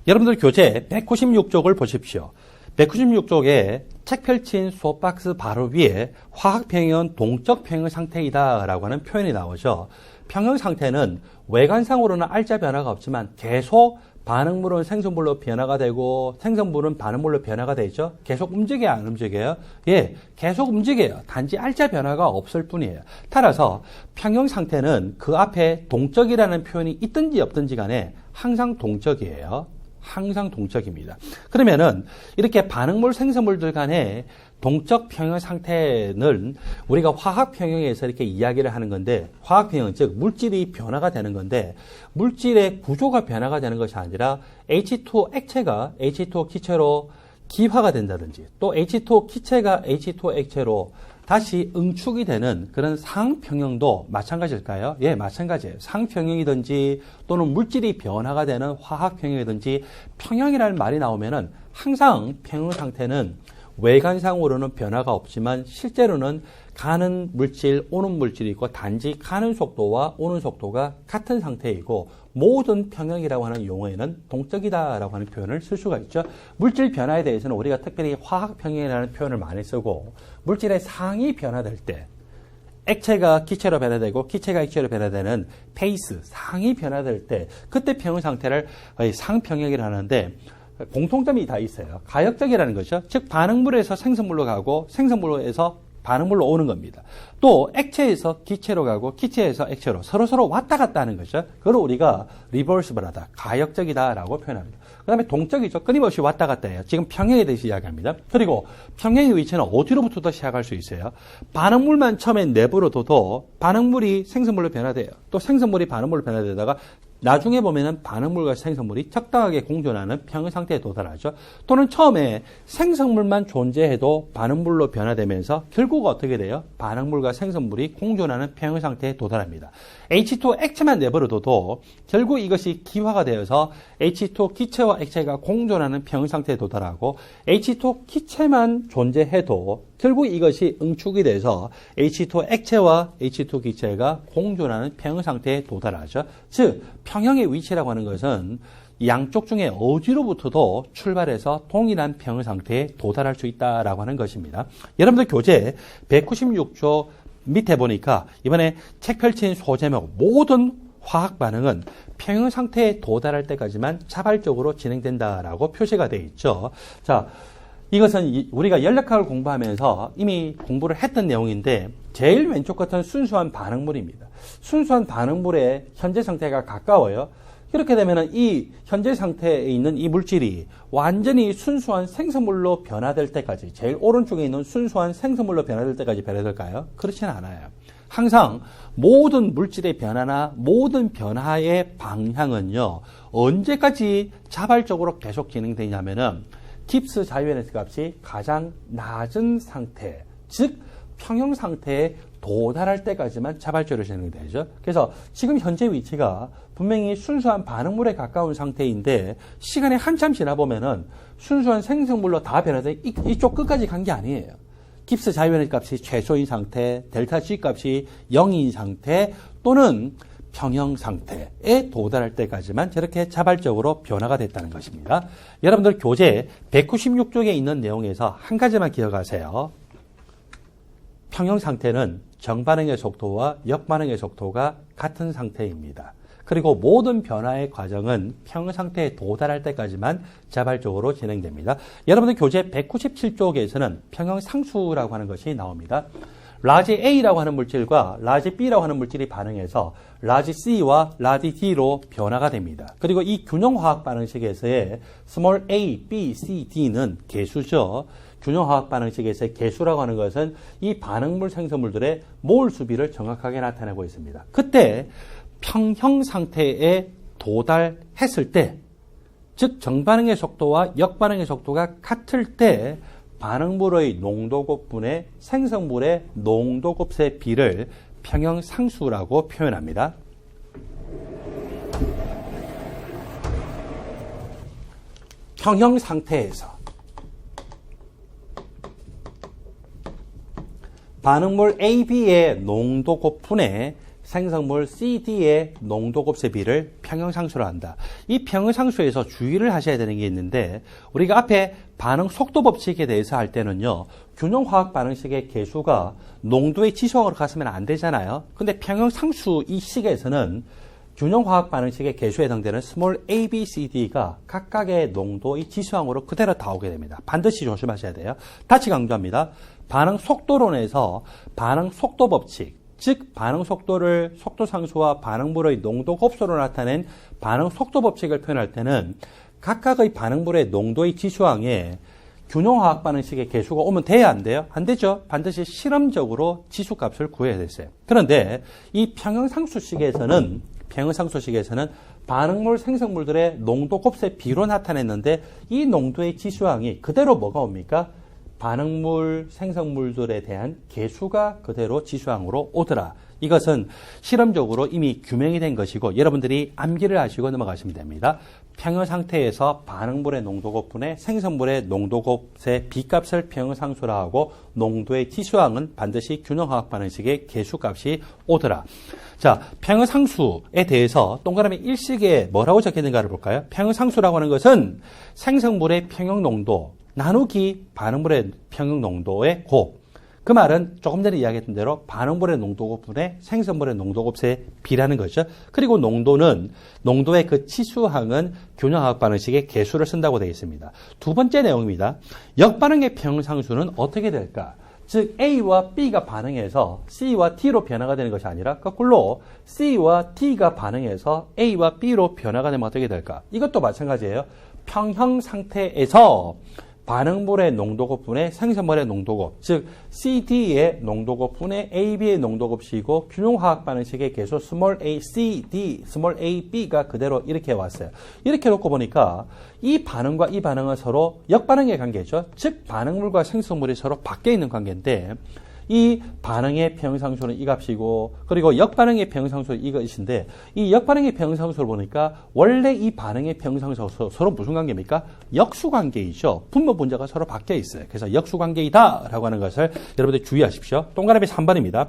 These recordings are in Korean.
여러분들 교재 196쪽을 보십시오. 196쪽에 책 펼친 수업박스 바로 위에 화학평형은 동적평형 상태이다 라고 하는 표현이 나오죠. 평형 상태는 외관상으로는 알짜 변화가 없지만 계속 반응물은 생성물로 변화가 되고 생성물은 반응물로 변화가 되죠. 계속 움직여요, 안 움직여요? 예, 계속 움직여요. 단지 알짜 변화가 없을 뿐이에요. 따라서 평형 상태는 그 앞에 동적이라는 표현이 있든지 없든지 간에 항상 동적이에요. 항상 동적입니다. 그러면은 이렇게 반응물 생성물들 간의 동적 평형 상태는 우리가 화학 평형에서 이렇게 이야기를 하는 건데, 화학 평형 즉 물질이 변화가 되는 건데, 물질의 구조가 변화가 되는 것이 아니라 H2O 액체가 H2O 기체로 기화가 된다든지, 또 H2O 기체가 H2O 액체로 다시 응축이 되는 그런 상평형도 마찬가지일까요? 예, 마찬가지예요. 상평형이든지 또는 물질이 변화가 되는 화학평형이든지 평형이라는 말이 나오면은 항상 평형 상태는 외관상으로는 변화가 없지만 실제로는 가는 물질, 오는 물질이 있고 단지 가는 속도와 오는 속도가 같은 상태이고 모든 평형이라고 하는 용어에는 동적이다라고 하는 표현을 쓸 수가 있죠. 물질 변화에 대해서는 우리가 특별히 화학평형이라는 표현을 많이 쓰고 물질의 상이 변화될 때 액체가 기체로 변화되고 기체가 액체로 변화되는 페이스, 상이 변화될 때 그때 평형 상태를 상평형이라고 하는데 공통점이 다 있어요. 가역적이라는 거죠. 즉 반응물에서 생성물로 가고 생성물에서 반응물로 오는 겁니다. 또 액체에서 기체로 가고 기체에서 액체로 서로 왔다 갔다 하는 거죠. 그걸 우리가 리버시블하다, 가역적이다라고 표현합니다. 그 다음에 동적이죠. 끊임없이 왔다 갔다 해요. 지금 평형에 대해서 이야기합니다. 그리고 평형의 위치는 어디로부터 시작할 수 있어요? 반응물만 처음에 내부로둬도 반응물이 생성물로 변화돼요. 또 생성물이 반응물로 변화되다가 나중에 보면은 반응물과 생성물이 적당하게 공존하는 평형 상태에 도달하죠. 또는 처음에 생성물만 존재해도 반응물로 변화되면서 결국 어떻게 돼요? 반응물과 생성물이 공존하는 평형 상태에 도달합니다. H2O 액체만 내버려둬도 결국 이것이 기화가 되어서 H2O 기체와 액체가 공존하는 평형 상태에 도달하고 H2O 기체만 존재해도 결국 이것이 응축이 돼서 H2O 액체와 H2O 기체가 공존하는 평형 상태에 도달하죠. 즉 평형의 위치라고 하는 것은 양쪽 중에 어디로부터도 출발해서 동일한 평형 상태에 도달할 수 있다라고 하는 것입니다. 여러분들 교재 196조 밑에 보니까 이번에 책 펼친 소제목 모든 화학 반응은 평형 상태에 도달할 때까지만 자발적으로 진행된다라고 표시가 되어 있죠. 자, 이것은 우리가 연력학을 공부하면서 이미 공부를 했던 내용인데 제일 왼쪽 같은 순수한 반응물입니다. 순수한 반응물의 현재 상태가 가까워요. 이렇게 되면 이 현재 상태에 있는 이 물질이 완전히 순수한 생성물로 변화될 때까지, 제일 오른쪽에 있는 순수한 생성물로 변화될 때까지 변화될까요? 그렇지는 않아요. 항상 모든 물질의 변화나 모든 변화의 방향은요, 언제까지 자발적으로 계속 진행되냐면은 깁스 자유에너지 값이 가장 낮은 상태, 즉 평형 상태에 도달할 때까지만 자발적으로 진행되죠. 그래서 지금 현재 위치가 분명히 순수한 반응물에 가까운 상태인데 시간이 한참 지나 보면은 순수한 생성물로 다 변화돼 이쪽 끝까지 간 게 아니에요. 깁스 자유에너지 값이 최소인 상태, 델타 G 값이 0인 상태 또는 평형 상태에 도달할 때까지만 저렇게 자발적으로 변화가 됐다는 것입니다. 여러분들 교재 196쪽에 있는 내용에서 한 가지만 기억하세요. 평형 상태는 정반응의 속도와 역반응의 속도가 같은 상태입니다. 그리고 모든 변화의 과정은 평형 상태에 도달할 때까지만 자발적으로 진행됩니다. 여러분들 교재 197쪽에서는 평형 상수라고 하는 것이 나옵니다. 라지 A라고 하는 물질과 라지 B라고 하는 물질이 반응해서 라지 C와 라지 D로 변화가 됩니다. 그리고 이 균형화학 반응식에서의 small a, b, c, d는 개수죠. 균형화학 반응식에서의 개수라고 하는 것은 이 반응물 생성물들의 몰 수비를 정확하게 나타내고 있습니다. 그때 평형 상태에 도달했을 때, 즉 정반응의 속도와 역반응의 속도가 같을 때 반응물의 농도곱분의 생성물의 농도곱의 비를 평형 상수라고 표현합니다. 평형 상태에서 반응물 A, B의 농도곱분의 생성물 CD의 농도 곱셈 비를 평형상수로 한다. 이 평형상수에서 주의를 하셔야 되는 게 있는데 우리가 앞에 반응 속도 법칙에 대해서 할 때는요. 균형화학 반응식의 개수가 농도의 지수항으로 갔으면 안 되잖아요. 근데 평형상수 이 식에서는 균형화학 반응식의 개수에 해당되는 스몰 a, b, c, d가 각각의 농도의 지수항으로 그대로 다 오게 됩니다. 반드시 조심하셔야 돼요. 다시 강조합니다. 반응 속도론에서 반응 속도 법칙, 즉 반응 속도를 속도상수와 반응물의 농도 곱수로 나타낸 반응 속도 법칙을 표현할 때는 각각의 반응물의 농도의 지수항에 균형화학 반응식의 개수가 오면 돼야 안 돼요? 안 되죠. 반드시 실험적으로 지수값을 구해야 됐어요. 그런데 이 평형상수식에서는 반응물 생성물들의 농도 곱셈 비로 나타냈는데 이 농도의 지수항이 그대로 뭐가 옵니까? 반응물 생성물들에 대한 개수가 그대로 지수항으로 오더라. 이것은 실험적으로 이미 규명이 된 것이고 여러분들이 암기를 하시고 넘어가시면 됩니다. 평형 상태에서 반응물의 농도 곱분의 생성물의 농도 곱의 비값을 평형상수라 하고 농도의 지수항은 반드시 균형화학 반응식의 개수값이 오더라. 자, 평형상수에 대해서 동그라미 1식에 뭐라고 적혀있는가를 볼까요? 평형상수라고 하는 것은 생성물의 평형농도 나누기 반응물의 평형농도의 곱. 그 말은 조금 전에 이야기했던 대로 반응물의 농도 곱분의 생성물의 농도 곱의 비라는 거죠. 그리고 농도의 그 치수항은 균형화학 반응식의 개수를 쓴다고 되어 있습니다. 두 번째 내용입니다. 역반응의 평형상수는 어떻게 될까? 즉 A와 B가 반응해서 C와 D로 변화가 되는 것이 아니라 거꾸로 C와 D가 반응해서 A와 B로 변화가 되면 어떻게 될까? 이것도 마찬가지예요. 평형 상태에서 반응물의 농도곱분의 생성물의 농도곱, 즉 CD의 농도곱분의 AB의 농도곱이고 균형화학 반응식의 개수 스몰 a, C, D, 스몰 a, B가 그대로 이렇게 왔어요. 이렇게 놓고 보니까 이 반응과 이 반응은 서로 역반응의 관계죠. 즉 반응물과 생성물이 서로 밖에 있는 관계인데 이 반응의 평형상수는 이 값이고 그리고 역반응의 평형상수는 이것인데 이 역반응의 평형상수를 보니까 원래 이 반응의 평형상수 서로 무슨 관계입니까? 역수관계이죠. 분모 분자가 서로 바뀌어 있어요. 그래서 역수관계이다 라고 하는 것을 여러분들 주의하십시오. 동그라미 3번입니다.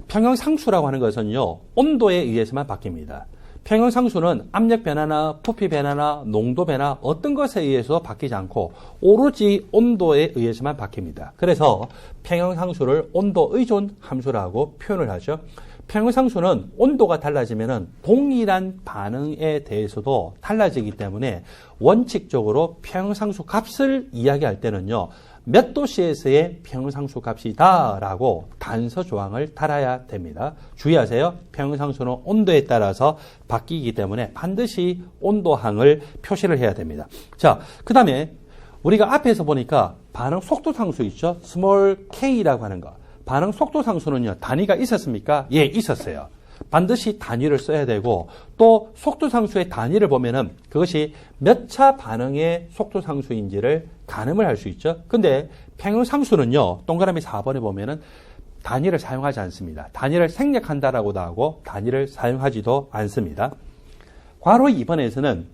평형상수라고 하는 것은요. 온도에 의해서만 바뀝니다. 평형상수는 압력 변화나 부피 변화나 농도 변화 어떤 것에 의해서 바뀌지 않고 오로지 온도에 의해서만 바뀝니다. 그래서 평형상수를 온도 의존 함수라고 표현을 하죠. 평형상수는 온도가 달라지면 동일한 반응에 대해서도 달라지기 때문에 원칙적으로 평형상수 값을 이야기할 때는요. 몇 도씨에서의 평형상수 값이다 라고 단서 조항을 달아야 됩니다. 주의하세요. 평형상수는 온도에 따라서 바뀌기 때문에 반드시 온도항을 표시를 해야 됩니다. 자, 그 다음에 우리가 앞에서 보니까 반응 속도상수 있죠. 스몰 k라고 하는 거. 반응 속도상수는요. 단위가 있었습니까? 예, 있었어요. 반드시 단위를 써야 되고 또 속도상수의 단위를 보면은 그것이 몇 차 반응의 속도상수인지를 가늠을 할 수 있죠. 근데 평형상수는요. 동그라미 4번에 보면은 단위를 사용하지 않습니다. 단위를 생략한다라고도 하고 단위를 사용하지도 않습니다. 괄호 2번에서는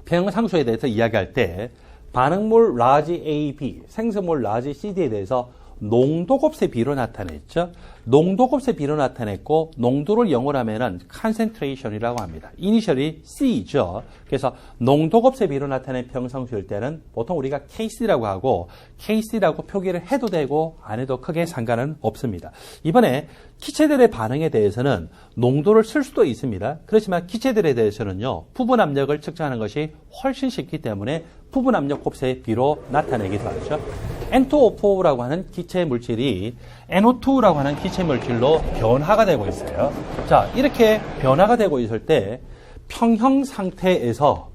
평형상수에 대해서 이야기할 때 반응물 라지 AB, 생성물 라지 CD에 대해서 농도 곱셈 비로 나타냈죠. 농도 곱셈 비로 나타냈고 농도를 영어로 하면은 concentration이라고 합니다. 이니셜이 C죠. 그래서 농도 곱셈 비로 나타낸 평형상수일 때는 보통 우리가 KC라고 하고 KC라고 표기를 해도 되고 안 해도 크게 상관은 없습니다. 이번에 기체들의 반응에 대해서는 농도를 쓸 수도 있습니다. 그렇지만 기체들에 대해서는요. 부분 압력을 측정하는 것이 훨씬 쉽기 때문에 부분 압력 곱셈 비로 나타내기도 하죠. N2O4라고 하는 기체 물질이 NO2라고 하는 기체 물질로 변화가 되고 있어요. 자, 이렇게 변화가 되고 있을 때 평형 상태에서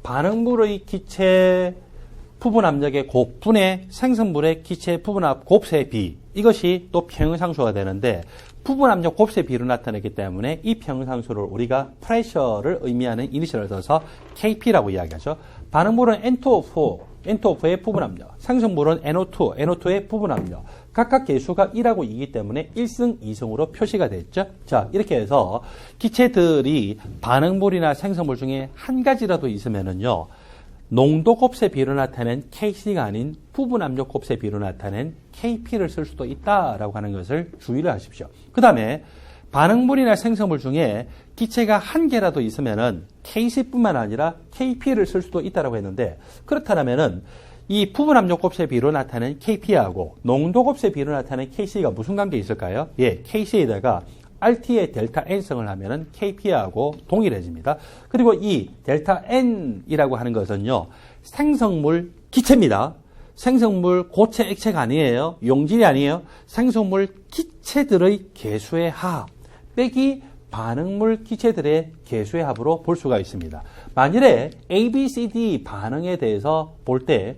반응물의 기체 부분 압력의 곱분의 생성물의 기체 부분 압 곱셈 비 이것이 또 평형상수가 되는데 부분 압력 곱셈 비로 나타내기 때문에 이 평형상수를 우리가 프레셔를 의미하는 이니셜을 써서 KP라고 이야기하죠. 반응물은 N2O4의 부분 압력, 생성물은 NO2의 부분 압력. 각각 개수가 1하고 2이기 때문에 1승, 2승으로 표시가 됐죠. 자, 이렇게 해서 기체들이 반응물이나 생성물 중에 한 가지라도 있으면은요, 농도 곱셈 비로 나타낸 KC가 아닌 부분 압력 곱셈 비로 나타낸 KP를 쓸 수도 있다라고 하는 것을 주의를 하십시오. 그 다음에 반응물이나 생성물 중에 기체가 한 개라도 있으면은 KC뿐만 아니라 KP를 쓸 수도 있다라고 했는데, 그렇다면은 이 부분 압력 곱셈 비로 나타낸 KP하고 농도 곱셈 비로 나타낸 KC가 무슨 관계 있을까요? 예, KC에다가 RT의 델타 N성을 하면은 KP하고 동일해집니다. 그리고 이 델타 N이라고 하는 것은요, 생성물 기체입니다. 생성물 고체 액체가 아니에요. 용질이 아니에요. 생성물 기체들의 개수의 합 빼기 반응물 기체들의 개수의 합으로 볼 수가 있습니다. 만일에 A, B, C, D 반응에 대해서 볼 때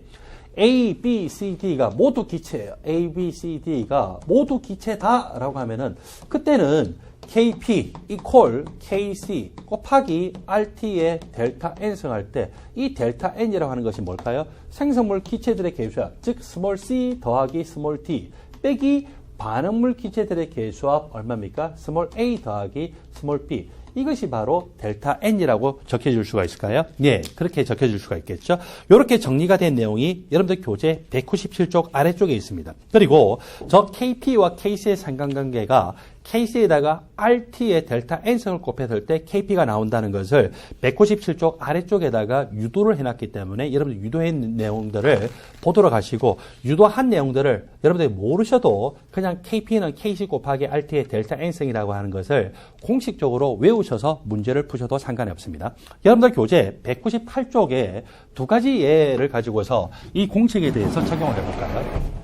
A, B, C, D가 모두 기체예요. A, B, C, D가 모두 기체다라고 하면은 그때는 KP equal KC 곱하기 RT의 델타 N성 할 때 이 델타 N이라고 하는 것이 뭘까요? 생성물 기체들의 개수합, 즉 스몰 c 더하기 스몰 d 빼기 반응물 기체들의 개수합 얼마입니까? 스몰 a 더하기 스몰 b. 이것이 바로 델타 N이라고 적혀줄 수가 있을까요? 네, 그렇게 적혀줄 수가 있겠죠. 이렇게 정리가 된 내용이 여러분들 교재 197쪽 아래쪽에 있습니다. 그리고 저 KP와 KC의 상관관계가 KC에다가 RT의 델타 N성을 곱했을 때 KP가 나온다는 것을 197쪽 아래쪽에다가 유도를 해놨기 때문에 여러분들 유도한 내용들을 보도록 하시고, 유도한 내용들을 여러분들이 모르셔도 그냥 KP는 KC 곱하기 RT의 델타 N성이라고 하는 것을 공식적으로 외우셔서 문제를 푸셔도 상관이 없습니다. 여러분들 교재 198쪽에 두 가지 예를 가지고서 이 공식에 대해서 적용을 해볼까요?